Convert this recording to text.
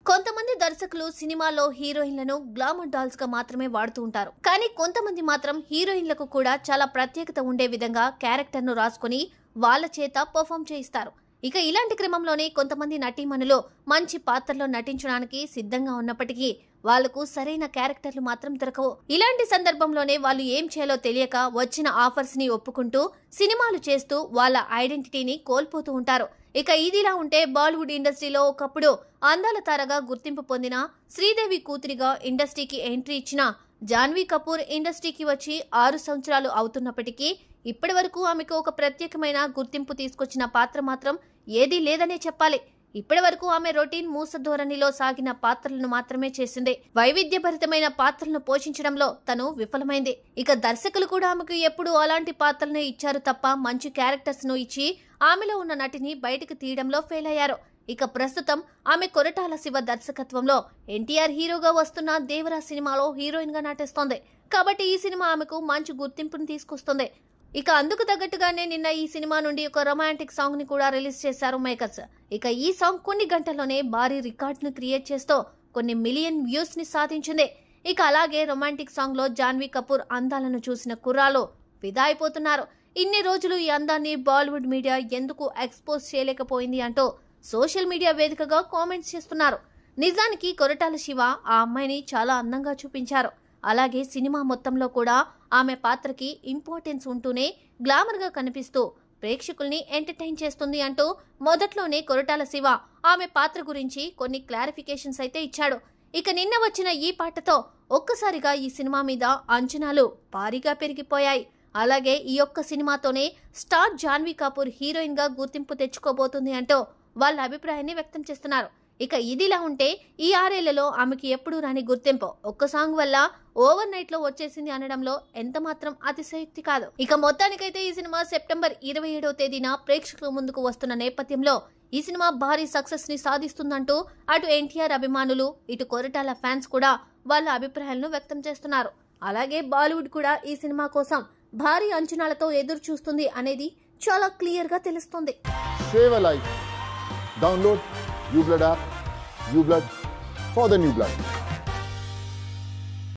కొంతమంది దర్శకులు సినిమాలో హీరోయిన్లను గ్లామర్ డాల్స్ గా మాత్రమే వాడుతూ ఉంటారు. కానీ కొంతమంది మాత్రం హీరోయిన్లకు కూడా చాలా ప్రత్యేకత ఉండే విధంగా క్యారెక్టర్ ను రాసుకుని వాళ్ళ చేత పర్ఫామ్ చేయిస్తారు. ఇక ఇలాంటి క్రమంలోనే కొంతమంది నటీమణులు మంచి పాత్రలో నటించడానికి సిద్ధంగా ఉన్నప్పటికీ వాళ్లకు సరైన క్యారెక్టర్లు మాత్రం దొరకవు. ఇలాంటి సందర్భంలోనే వాళ్ళు ఏం చేయాలో తెలియక వచ్చిన ఆఫర్స్ ని ఒప్పుకుంటూ సినిమాలు చేస్తూ వాళ్ళ ఐడెంటిటీని కోల్పోతూ ఉంటారు. ఇక ఇదిలా ఉంటే బాలీవుడ్ ఇండస్ట్రీలో ఒకప్పుడు అందాల తారగా గుర్తింపు పొందిన శ్రీదేవి కూతురిగా ఇండస్ట్రీకి ఎంట్రీ ఇచ్చిన జాన్వీ కపూర్ ఇండస్ట్రీకి వచ్చి 6 సంవత్సరాలు అవుతున్నప్పటికీ ఇప్పటి వరకు ఆమెకు ఒక ప్రత్యేకమైన గుర్తింపు తీసుకొచ్చిన పాత్ర మాత్రం ఏదీ లేదనే చెప్పాలి. ఇప్పటి వరకు ఆమె రొటీన్ మూస ధోరణిలో సాగిన పాత్రలను మాత్రమే చేసింది. వైవిధ్యభరితమైన పాత్రలను పోషించడంలో తను విఫలమైంది. ఇక దర్శకులు కూడా ఆమెకు ఎప్పుడూ అలాంటి పాత్రలనే ఇచ్చారు తప్ప మంచి క్యారెక్టర్స్ ను ఇచ్చి ఆమెలో ఉన్న నటిని బయటకు తీయడంలో ఫెయిల్ అయ్యారు. ఇక ప్రస్తుతం ఆమె కొరటాల శివ దర్శకత్వంలో ఎన్టీఆర్ హీరోగా వస్తున్న దేవరా సినిమాలో హీరోయిన్ గా నటిస్తోంది. కాబట్టి ఈ సినిమా ఆమెకు మంచి గుర్తింపును తీసుకొస్తుంది. ఇక అందుకు తగ్గట్టుగానే నిన్న ఈ సినిమా నుండి ఒక రొమాంటిక్ సాంగ్ ని కూడా రిలీజ్ చేశారు మేకర్స్. ఇక ఈ సాంగ్ కొన్ని గంటల్లోనే భారీ రికార్డ్ ను క్రియేట్ చేస్తూ కొన్ని మిలియన్ వ్యూస్ ని సాధించింది. ఇక అలాగే రొమాంటిక్ సాంగ్ లో జాన్వీ కపూర్ అందాలను చూసిన కుర్రాలు ఫిదా అయిపోతున్నారు. ఇన్ని రోజులు ఈ అందాన్ని బాలీవుడ్ మీడియా ఎందుకు ఎక్స్పోజ్ చేయలేకపోయింది అంటూ సోషల్ మీడియా వేదికగా కామెంట్స్ చేస్తున్నారు. నిజానికి కొరటాల శివ ఆ అమ్మాయిని చాలా అందంగా చూపించారు. అలాగే సినిమా మొత్తంలో కూడా ఆమె పాత్రకి ఇంపార్టెన్స్ ఉంటూనే గ్లామర్ గా కనిపిస్తూ ప్రేక్షకుల్ని ఎంటర్టైన్ చేస్తుంది అంటూ మొదట్లోనే కొరటాల శివ ఆమె పాత్ర గురించి కొన్ని క్లారిఫికేషన్స్ అయితే ఇచ్చాడు. ఇక నిన్న వచ్చిన ఈ పాటతో ఒక్కసారిగా ఈ సినిమా మీద అంచనాలు భారీగా పెరిగిపోయాయి. అలాగే ఈ ఒక్క సినిమాతోనే స్టార్ జాన్వీ కపూర్ హీరోయిన్ గా గుర్తింపు తెచ్చుకోబోతుంది అంటూ వాళ్ళ అభిప్రాయాన్ని వ్యక్తం చేస్తున్నారు. ఇక ఇదిలా ఉంటే ఈ 6 ఏళ్లలో ఆమెకి ఎప్పుడూ రాని గుర్తింపు ఒక్క సాంగ్ వల్ల ఓవర్ నైట్ లో వచ్చేసింది అనడంలో ఎంత మాత్రం అతిశయోక్తి కాదు. ఇక మొత్తానికైతే ఈ సినిమా సెప్టెంబర్ 27వ తేదీన ప్రేక్షకుల ముందుకు వస్తున్న నేపథ్యంలో ఈ సినిమా భారీ సక్సెస్ ని సాధిస్తుందంటూ అటు ఎన్టీఆర్ అభిమానులు ఇటు కొరటాల ఫ్యాన్స్ కూడా వాళ్ళ అభిప్రాయాలను వ్యక్తం చేస్తున్నారు. అలాగే బాలీవుడ్ కూడా ఈ సినిమా కోసం భారీ అంచనాలతో ఎదురు చూస్తుంది అనేది చాలా క్లియర్ గా తెలుస్తుంది. Save a life. Download UBlood app. UBlood for the new blood.